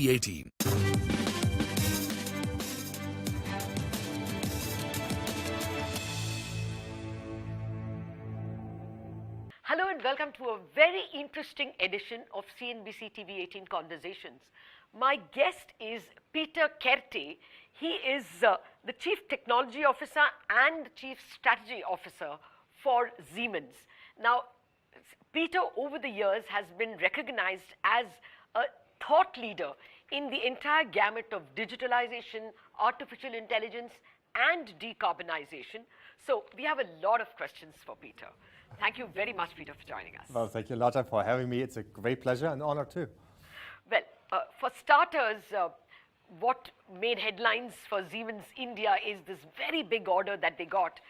TV18. Hello and welcome to a very interesting edition of CNBC-TV18 Conversations. My guest is Peter Koerte. He is the Chief Technology Officer and Chief Strategy Officer for Siemens. Now, Peter, over the years, has been recognized as a thought leader in the entire gamut of digitalization, artificial intelligence, and decarbonization. So we have a lot of questions for Peter. Thank you very much, Peter, for joining us. Well, thank you, Lata, for having me. It's a great pleasure and honor, too. Well, for starters, what made headlines for Siemens India is this very big order that they got,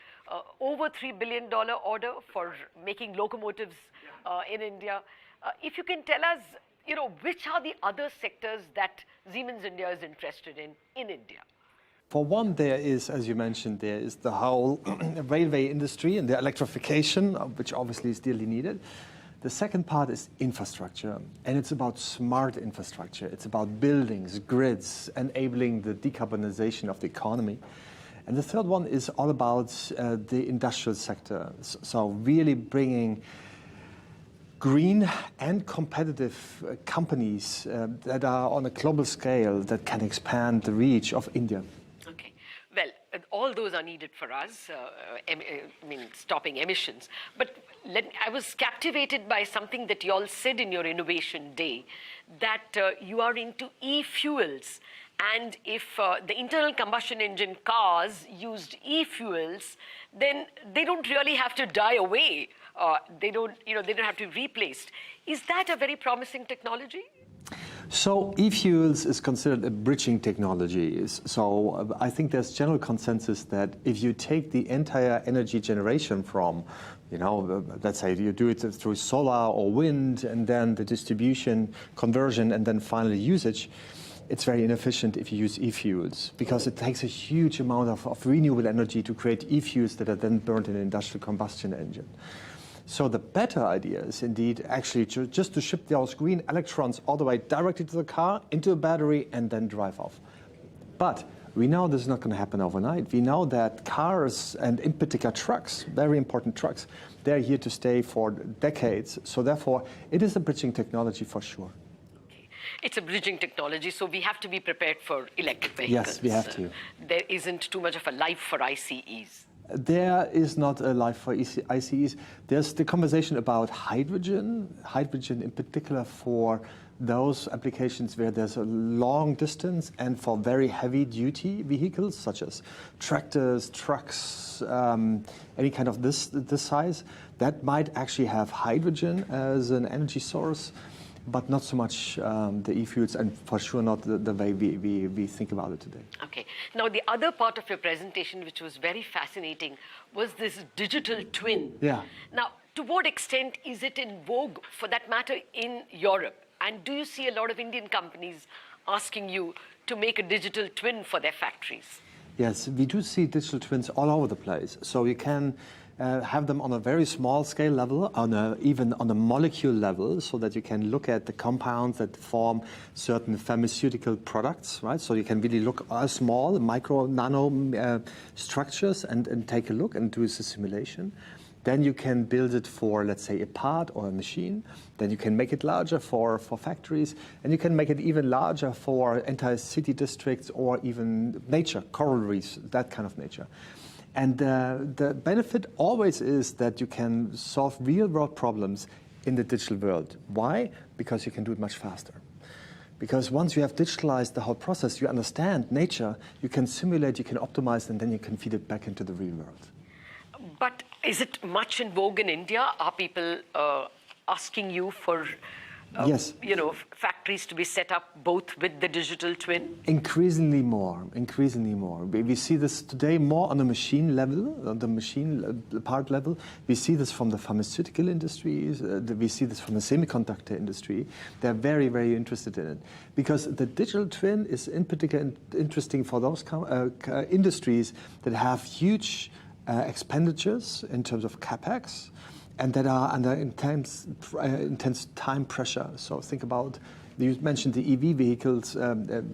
over $3 billion order for making locomotives in India. If you can tell us, which are the other sectors that Siemens India is interested in India? For one, there is, as you mentioned, there is the whole railway industry and the electrification, which obviously is dearly needed. The second part is infrastructure, and it's about smart infrastructure. It's about buildings, grids, enabling the decarbonization of the economy. And the third one is all about the industrial sector. So really bringing green and competitive companies that are on a global scale that can expand the reach of India. Okay. Well, all those are needed for us, stopping emissions. But I was captivated by something that you all said in your Innovation Day, that you are into e-fuels. And if the internal combustion engine cars used e-fuels, then they don't really have to die away. They don't have to be replaced. Is that a very promising technology? So e-fuels is considered a bridging technology. So I think there's general consensus that if you take the entire energy generation from, let's say you do it through solar or wind, and then the distribution, conversion, and then finally usage, it's very inefficient if you use e-fuels, because it takes a huge amount of renewable energy to create e-fuels that are then burned in an industrial combustion engine. So the better idea is indeed actually just to ship those green electrons all the way directly to the car, into a battery, and then drive off. But we know this is not going to happen overnight. We know that cars, and in particular trucks, very important trucks, they're here to stay for decades. So therefore, it is a bridging technology for sure. Okay. It's a bridging technology, so we have to be prepared for electric vehicles. Yes, we have to. There isn't too much of a life for ICEs. There is not a life for ICEs. There's the conversation about hydrogen in particular for those applications where there's a long distance and for very heavy duty vehicles such as tractors, trucks, any kind of this size, that might actually have hydrogen as an energy source, but not so much the e-fuels, and for sure not the way we think about it today. Okay. Now, the other part of your presentation, which was very fascinating, was this digital twin. Yeah. Now, to what extent is it in vogue, for that matter, in Europe? And do you see a lot of Indian companies asking you to make a digital twin for their factories? Yes, we do see digital twins all over the place. So you can have them on a very small scale level, even on a molecule level, so that you can look at the compounds that form certain pharmaceutical products, right? So you can really look at small, micro, nano structures and take a look and do a simulation. Then you can build it for, let's say, a part or a machine. Then you can make it larger for factories, and you can make it even larger for entire city districts or even nature, coral reefs, that kind of nature. And the benefit always is that you can solve real-world problems in the digital world. Why? Because you can do it much faster. Because once you have digitalized the whole process, you understand nature, you can simulate, you can optimize, and then you can feed it back into the real world. But is it much in vogue in India? Are people asking you for yes, factories to be set up both with the digital twin? Increasingly more, increasingly more. We see this today more on the machine level, on the machine part level. We see this from the pharmaceutical industries. We see this from the semiconductor industry. They're very, very interested in it. Because the digital twin is in particular interesting for those industries that have huge expenditures in terms of capex, and that are under intense time pressure. So think about You mentioned the EV vehicles,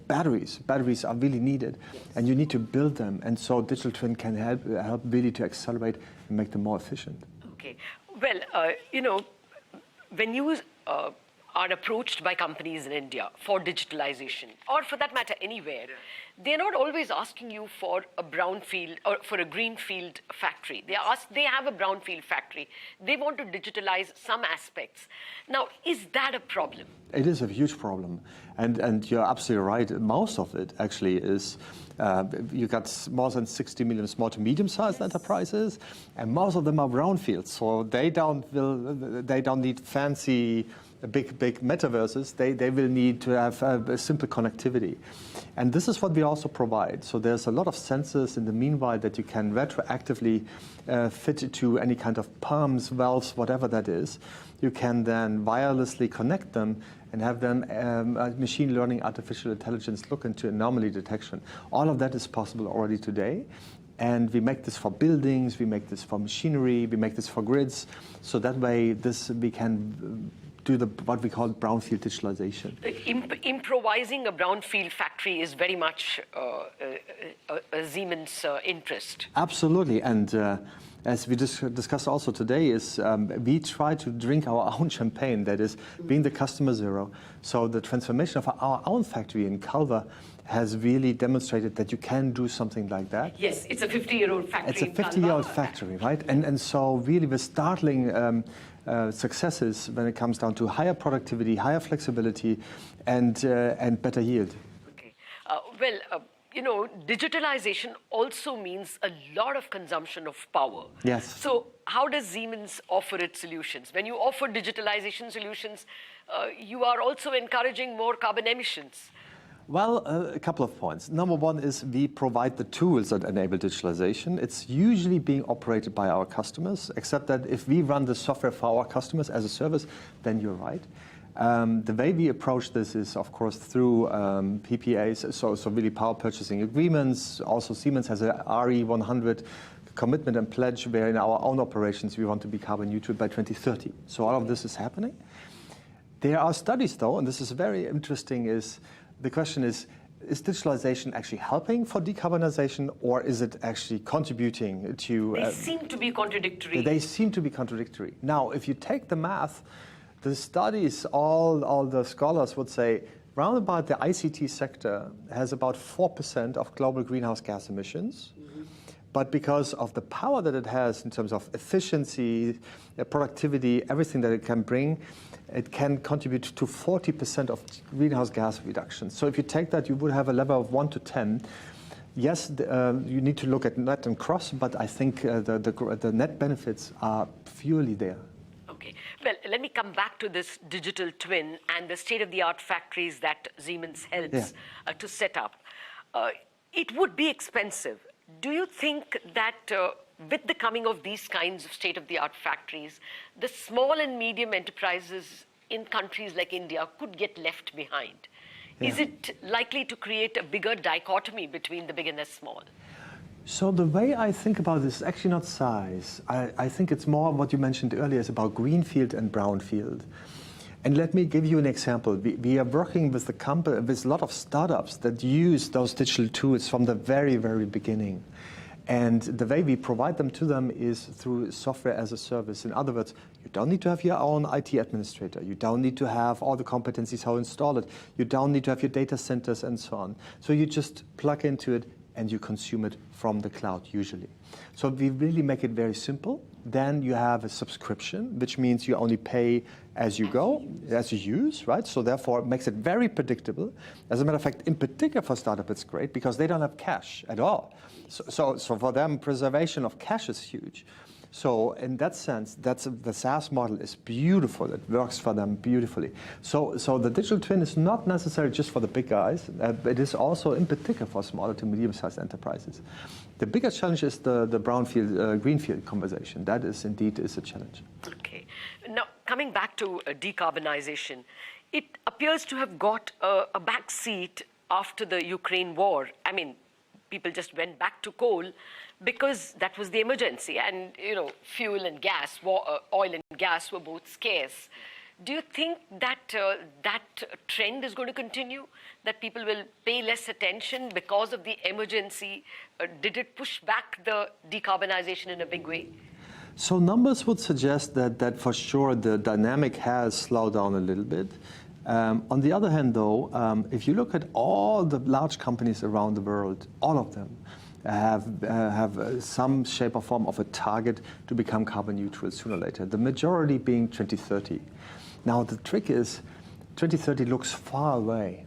batteries. Batteries are really needed, and you need to build them. And so digital twin can help really to accelerate and make them more efficient. Okay. Well, when you are approached by companies in India for digitalization, or for that matter anywhere, they're not always asking you for a brownfield or for a greenfield factory. They have a brownfield factory. They want to digitalize some aspects. Now, is that a problem? It is a huge problem, and you're absolutely right. Most of it actually is, you got more than 60 million small to medium-sized enterprises, and most of them are brownfields. So they don't need fancy big metaverses. They will need to have a simple connectivity, and this is what we also provide. So there's a lot of sensors in the meanwhile that you can retroactively fit to any kind of pumps, valves, whatever that is. You can then wirelessly connect them and have them machine learning, artificial intelligence look into anomaly detection. All of that is possible already today. And we make this for buildings, we make this for machinery, we make this for grids. So that way we can do what we call brownfield digitalization. Improvising a brownfield factory is very much a Siemens interest. Absolutely, and as we discussed also today, is we try to drink our own champagne, that is, being the customer zero. So the transformation of our own factory in Calver has really demonstrated that you can do something like that. Yes, it's a 50-year-old factory. It's a 50-year-old factory, right? And so really with startling successes when it comes down to higher productivity, higher flexibility, and better yield. Okay. Digitalization also means a lot of consumption of power. Yes. So how does Siemens offer its solutions? When you offer digitalization solutions, you are also encouraging more carbon emissions. Well, a couple of points. Number one is we provide the tools that enable digitalization. It's usually being operated by our customers, except that if we run the software for our customers as a service, then you're right. The way we approach this is, of course, through PPAs, so really power purchasing agreements. Also, Siemens has a RE100 commitment and pledge where in our own operations we want to be carbon neutral by 2030. So all of this is happening. There are studies, though, and this is very interesting, the question is digitalization actually helping for decarbonization, or is it actually contributing to... They seem to be contradictory. They seem to be contradictory. Now, if you take the math, the studies, all the scholars would say, round about the ICT sector has about 4% of global greenhouse gas emissions. Mm-hmm. But because of the power that it has in terms of efficiency, productivity, everything that it can bring, it can contribute to 40% of greenhouse gas reduction. So if you take that, you would have a level of 1 to 10. Yes, you need to look at net and cross, but I think the net benefits are purely there. Okay. Well, let me come back to this digital twin and the state-of-the-art factories that Siemens helps to set up. It would be expensive. Do you think that with the coming of these kinds of state-of-the-art factories, the small and medium enterprises in countries like India could get left behind? Yeah. Is it likely to create a bigger dichotomy between the big and the small? So the way I think about this is actually not size. I think it's more what you mentioned earlier, is about greenfield and brownfield. And let me give you an example. We are working with a lot of startups that use those digital tools from the very, very beginning. And the way we provide them to them is through software as a service. In other words, you don't need to have your own IT administrator. You don't need to have all the competencies how to install it. You don't need to have your data centers and so on. So you just plug into it and you consume it from the cloud usually. So we really make it very simple. Then you have a subscription, which means you only pay as you go, as you use, right? So therefore, it makes it very predictable. As a matter of fact, in particular for startup, it's great because they don't have cash at all. So for them, preservation of cash is huge. So in that sense, the SaaS model is beautiful. It works for them beautifully. So the digital twin is not necessarily just for the big guys. It is also in particular for smaller to medium-sized enterprises. The biggest challenge is the brownfield, greenfield conversation. That is indeed a challenge. Okay. Now, coming back to decarbonization, it appears to have got a back seat after the Ukraine war. I mean, people just went back to coal because that was the emergency. And, fuel and gas, oil and gas were both scarce. Do you think that that trend is going to continue, that people will pay less attention because of the emergency? Did it push back the decarbonization in a big way? So numbers would suggest that for sure the dynamic has slowed down a little bit. On the other hand, though, if you look at all the large companies around the world, all of them have some shape or form of a target to become carbon neutral sooner or later, the majority being 2030. Now, the trick is 2030 looks far away.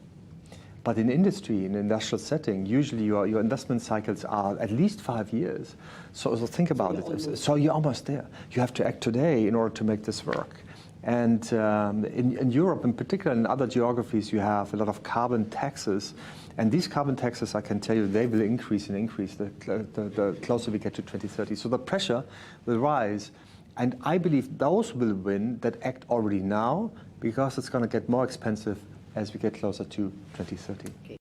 But in industry, in industrial setting, usually your investment cycles are at least 5 years. So think about it. So you're almost there. You have to act today in order to make this work. And in Europe, in particular, in other geographies, you have a lot of carbon taxes. And these carbon taxes, I can tell you, they will increase and increase the closer we get to 2030. So the pressure will rise. And I believe those will win that act already now, because it's going to get more expensive as we get closer to 2030. Okay.